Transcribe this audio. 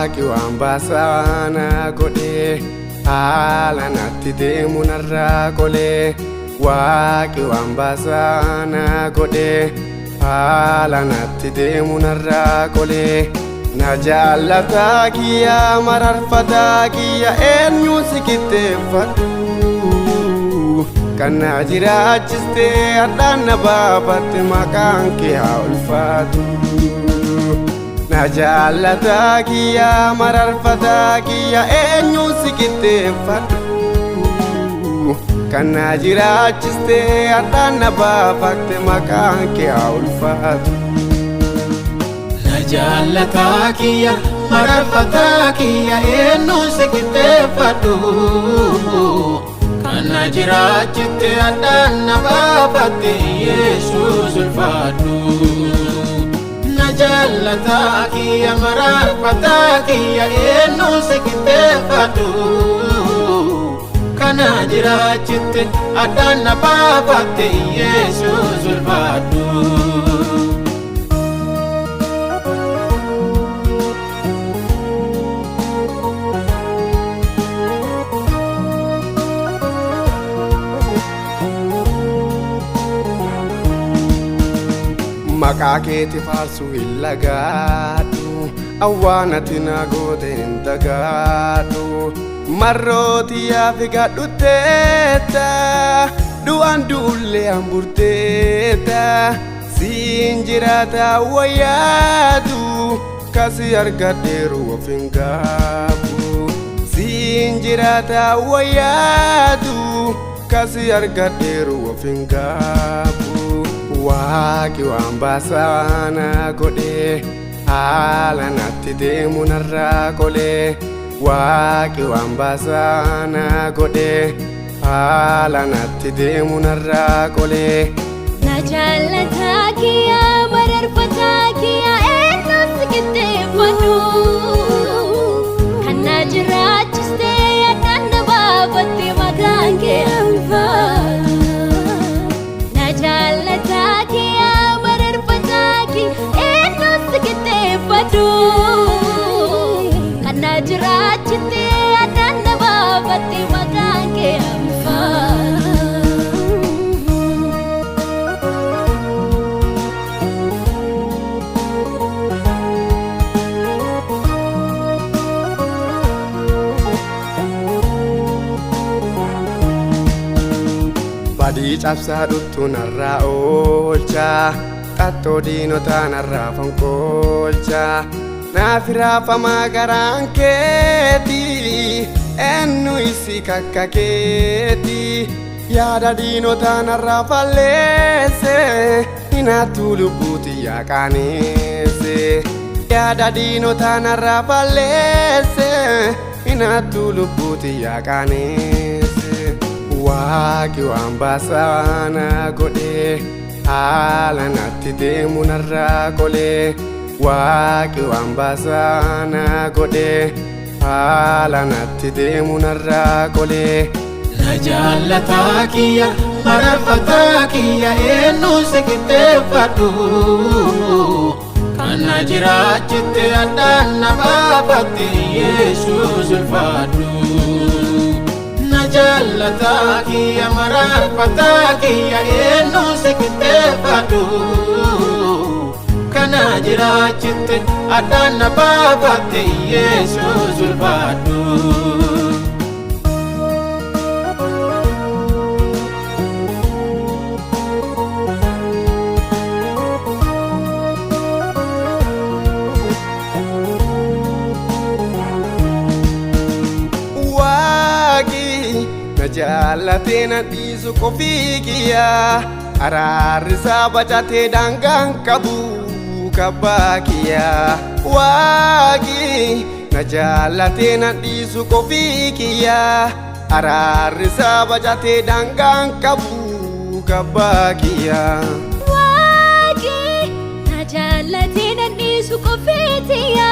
Waaqi waan baasaa na godhe haala natti deemu narraa qolee. Waaqi waan baasaa na godhe haala natti deemu narraa qolee. Na jaallataa kiyya mararfataa kiyya eenyu si qixxeeffadhu. Kan na jiraachistee har'aan na baafatte maqaan kee haa ulfaatu. Na jaallataa kiyya mararfataa kiyya eenyu si qixxeeffadhu. Kan na jiraachistee har'aan na baafatte maqaan kee haa ulfaatu. Na jaallataa kiyya mararfataa kiyya eenyu si qixxeeffadhu. Kan na jiraachistee har'aan na baafatte Yesuus ulfaadhu. Na jaallataa kiyya mararfataa kiyya eenyu si qixxeeffadhu. Kan na jiraachistee har'aan na baafatte Yesuus ulfaadhu. Maqaa keeti faarsuu hin lagaadhu. Awwaanati na goote hin dagaadhu. Marrooti yaafi gadhuteeta. Du'aan du'ullee hamburteeta. Siin jiraata wayyaadu. Kasi argadheeru of hin gaabu. Siin jiraata wayyaadu. Kasi argadheeru of hin gaabu. Waaqi waan baasaa na godhe haala natti deemu narraa qolee. Waaqi waan baasaa na godhe haala natti deemu narraa qolee. Na jaallataa kiyya mararfataa kiyya eenyu si qixxeeffadhu. Kan na jiraachistee har'aan na baafatte maqaan kee haa ulfaatu. Na jaallataa kiyya mararfataa kiyya eenyu si qixxeeffadhu. Kan na jiraachistee har'aan na baafatte maqaan kee haa ulfaatu. Badii cabsaa dhuttu narraa oolcha. Xaxxoo diinotaa narraa fonqolcha. Naaf raafamaa garaan keeti eenyu isi kakka keeti. Yaada diinotaa narraa falleesse hinaattu lubbuuti yaa qaaneesse. Yaada diinotaa narraa falleesse hinaattu lubbuuti yaa qaaneesse. Waaqi waan baasaa na godhe haala natti deemu narraa qolee. Waaqi waan baasaa na godhe haala natti deemu narraa qolee. Na jaallataa kiyya mararfataa kiyya eenyu si qixxeeffadhu. Kan na jiraachistee har'aan na baafatte Yesuus ulfaadhu. Na jaallataa kiyya mararfataa kiyya eenyu si qixxeeffadhu. Kan na jiraachistee har'aan na baafatte Yesuus ulfaadhu. Na jaallatee na dhiisu qofii kiyya araarri isaa bacatee daangaan qabu kabbaa kiyya. Waaqi na jaallatee na dhiisu qofii kiyya araarri isaa bacatee daangaan qabu kabbaa kiyya. Waaqi na jaallatee na dhiisu qofii kiyya